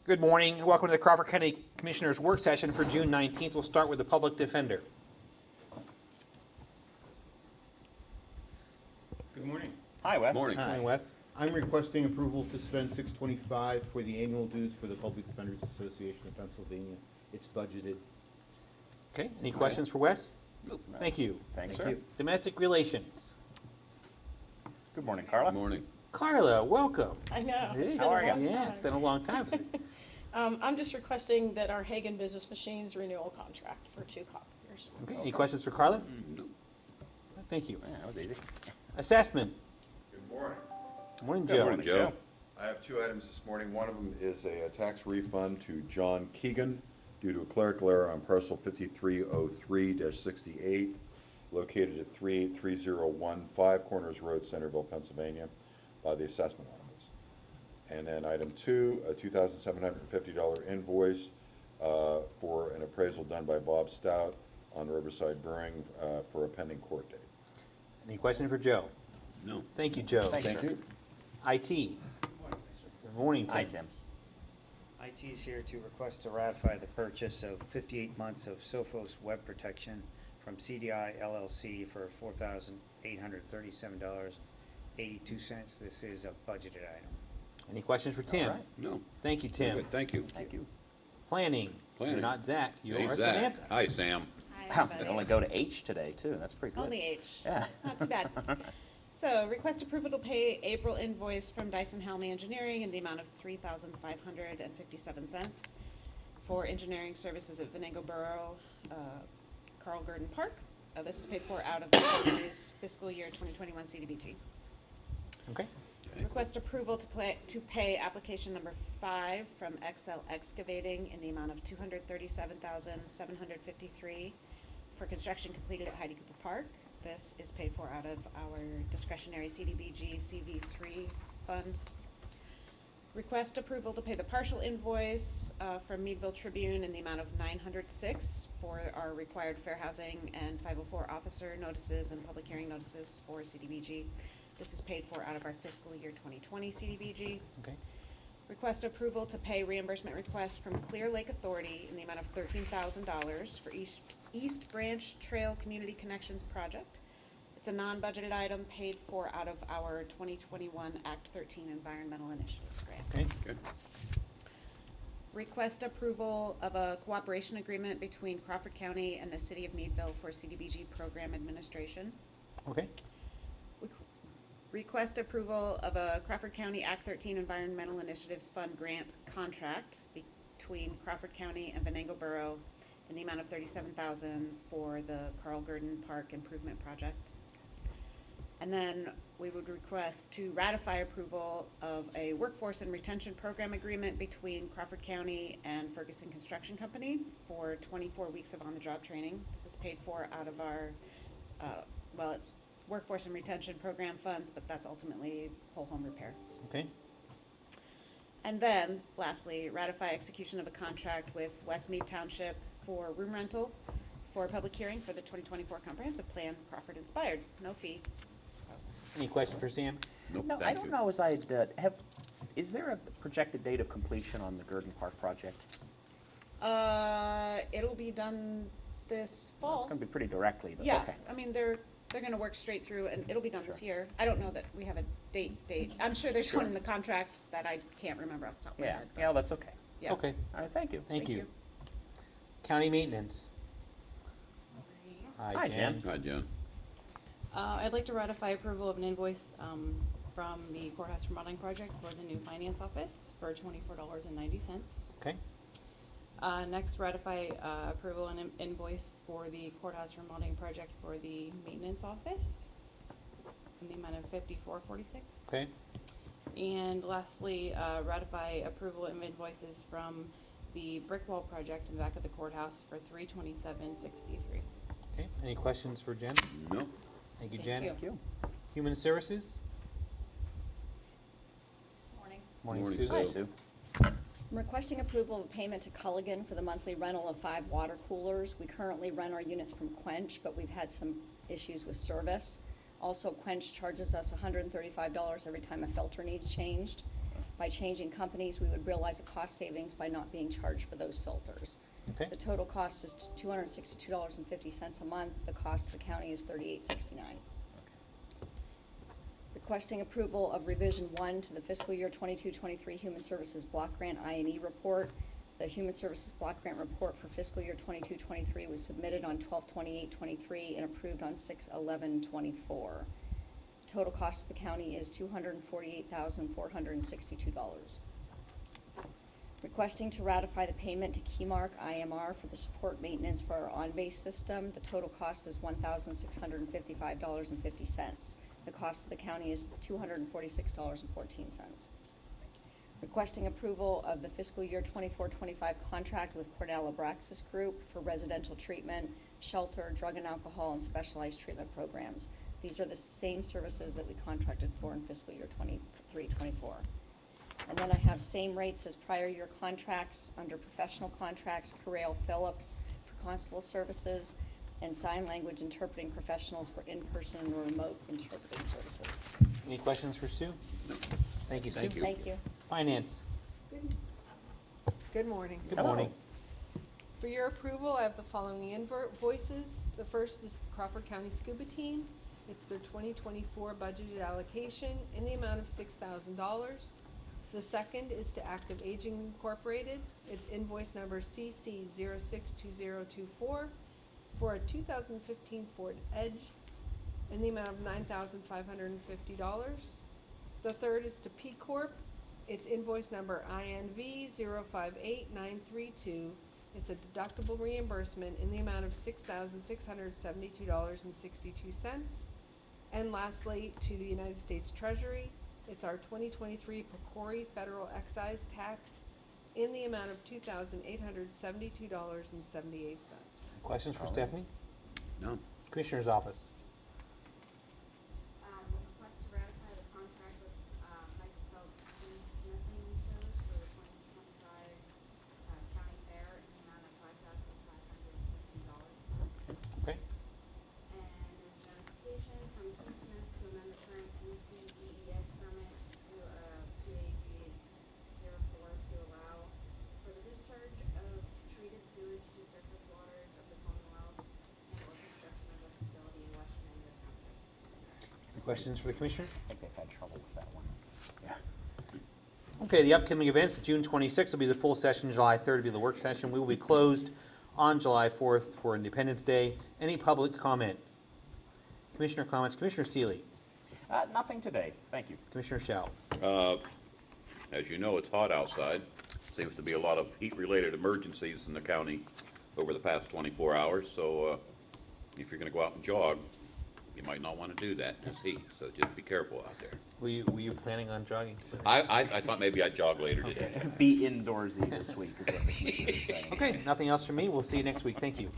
Good morning and welcome to the Crawford County Commissioners Work Session for June 19th. We'll start with the Public Defender. Good morning. Hi, Wes. Morning. Hi. Morning, Wes. I'm requesting approval to spend $625 for the annual dues for the Public Defenders Association of Pennsylvania. It's budgeted. Okay, any questions for Wes? Nope. Thank you. Thanks, Thank sir. you. Domestic Relations. Good morning, Carla. Morning. Carla, welcome. I know. It It's is. been a are ya? long Yeah, it's time. been a long time. I'm just requesting that our Hagen Business Machines renewal contract for 2 copiers. Okay, any questions for Carla? Nope. Thank you. Yeah, that was easy. Assessment. Good morning. Morning, Good Joe. morning, Joe. I have 2 items this morning. One of them is a tax refund to John Keegan due to a clerical error on parcel 5303-68, located at 38015 Corners Road, Centerville, Pennsylvania, by the assessment office. And then item 2, a $2,750 invoice for an appraisal done by Bob Stout on Riverside Brewing for a pending court date. Any question for Joe? No. Thank you, Joe. Thank you. Thank you. IT. Good morning, Tim. Hi, Tim. IT is here to request to ratify the purchase of 58 months of Sophos web protection from CDI LLC for $4,837.82. This is a budgeted item. Any questions for Tim? All right. No. Thank you, Tim. Good, thank you. Thank you. Planning. Planning. You're not Zach. You Hey, are Zach. Samantha. Hi, Sam. Hi, Wow, everybody. they only go to H today, too. That's pretty good. Only H. Yeah. Not too bad. So, request approval to pay April invoice from Dyson Helmy Engineering in the amount of $3,557 for engineering services at Venango Borough, Carl Gurdon Park. This is paid for out of the company's fiscal year 2021 CDBG. Okay. Request approval to pay application number 5 from XL Excavating in the amount of $237,753 for construction completed at Heidi Cooper Park. This is paid for out of our discretionary CDBG CV3 fund. Request approval to pay the partial invoice from Meadville Tribune in the amount of $906 for our required fair housing and 504 officer notices and public hearing notices for CDBG. This is paid for out of our fiscal year 2020 CDBG. Okay. Request approval to pay reimbursement request from Clear Lake Authority in the amount of $13,000 for East Branch Trail Community Connections Project. It's a non-budgeted item paid for out of our 2021 Act 13 Environmental Initiatives grant. Okay. Good. Request approval of a cooperation agreement between Crawford County and the City of Meadville for CDBG program administration. Okay. Request approval of a Crawford County Act 13 Environmental Initiatives Fund grant contract between Crawford County and Venango Borough in the amount of $37,000 for the Carl Gurdon Park Improvement Project. And then we would request to ratify approval of a workforce and retention program agreement between Crawford County and Ferguson Construction Company for 24 weeks of on-the-job training. This is paid for out of our, it's workforce and retention program funds, but that's ultimately whole home repair. Okay. And then, lastly, ratify execution of a contract with Westmead Township for room rental for a public hearing for the 2024 comprehensive plan, Crawford inspired, no fee. So, Any question for Sam? Nope, No, I thank don't you. know is there a projected date of completion on the Gurdon Park project? it'll be done this Well, fall. It's gonna be pretty directly, but Yeah, okay. I mean, they're gonna work straight through and it'll be done this Sure. year. I don't know that we have a date. I'm sure there's one in the contract that I can't remember off the top of my Yeah, head. but yeah, that's okay. yeah. Okay. All right, thank you. Thank you. County Maintenance. Hi, Jen. Hi, Jen. I'd like to ratify approval of an invoice from the courthouse remodeling project for the new finance office for $24.90. Okay. Next, ratify approval and invoice for the courthouse remodeling project for the maintenance office in the amount of $54.46. Okay. And lastly, ratify approval of invoices from the brick wall project in the back of the courthouse for $327.63. Okay. Any questions for Jen? No. Thank you, Thank Jen. you. Thank you. Human Services. Morning. Morning, Morning, Sue. Hi, Sue. I'm requesting approval of payment to Culligan for the monthly rental of 5 water coolers. We currently rent our units from Quench, but we've had some issues with service. Also, Quench charges us $135 every time a filter needs changed. By changing companies, we would realize a cost savings by not being charged for those filters. Okay. The total cost is $262.50 a month. The cost to the county is $38.69. Requesting approval of revision 1 to the fiscal year 22-23 Human Services Block Grant I&E report. The Human Services Block Grant report for fiscal year 22-23 was submitted on 12/28/23 and approved on 6/11/24. The total cost to the county is $248,462. Requesting to ratify the payment to Keymark IMR for the support maintenance for our on-base system. The total cost is $1,655.50. The cost to the county is $246.14. Requesting approval of the fiscal year 24-25 contract with Cordell Abraxas Group for residential treatment, shelter, drug and alcohol, and specialized treatment programs. These are the same services that we contracted for in fiscal year 23-24. And then I have same rates as prior year contracts under professional contracts, Correll Phillips for constable services, and sign language interpreting professionals for in-person or remote interpreting services. Any questions for Sue? Thank you, Sue. Thank you. Thank you. Finance. Good morning. Good morning. For your approval, I have the following invoices. The first is the Crawford County Scuba Team. It's their 2024 budgeted allocation in the amount of $6,000. The second is to Active Aging Incorporated. It's invoice number CC062024 for a 2015 Ford Edge in the amount of $9,550. The third is to P Corp. It's invoice number INV058932. It's a deductible reimbursement in the amount of $6,672.62. And lastly, to the United States Treasury, it's our 2023 Pecori federal excise tax in the amount of $2,872.78. Questions for Stephanie? No. Commissioner's office. Request to ratify the contract with Michael Phelps and Smithing Shows for the 2025 county fair in the amount of $5,560. Okay. And there's notification from Keith Smith to amend the current NPDES permit to PAG 04 to allow for the discharge of treated sewage to surface waters of the Commonwealth and or construction of a facility in West Mango Township. Any questions for the commissioner? I think they've had trouble with that one. Okay, the upcoming events, June 26th will be the full session, July 3rd will be the work session. We will be closed on July 4th for Independence Day. Any public comment? Commissioner comments, Commissioner Seeley, Nothing today, thank you. Commissioner Shao. As you know, it's hot outside. Seems to be a lot of heat-related emergencies in the county over the past 24 hours, so if you're gonna go out and jog, you might not wanna do that in this heat, so just be careful out there. Were you planning on jogging? I thought maybe I'd jog later today. Be indoorsy this week is what the commissioner is saying. Okay, nothing else from me. We'll see you next week. Thank you.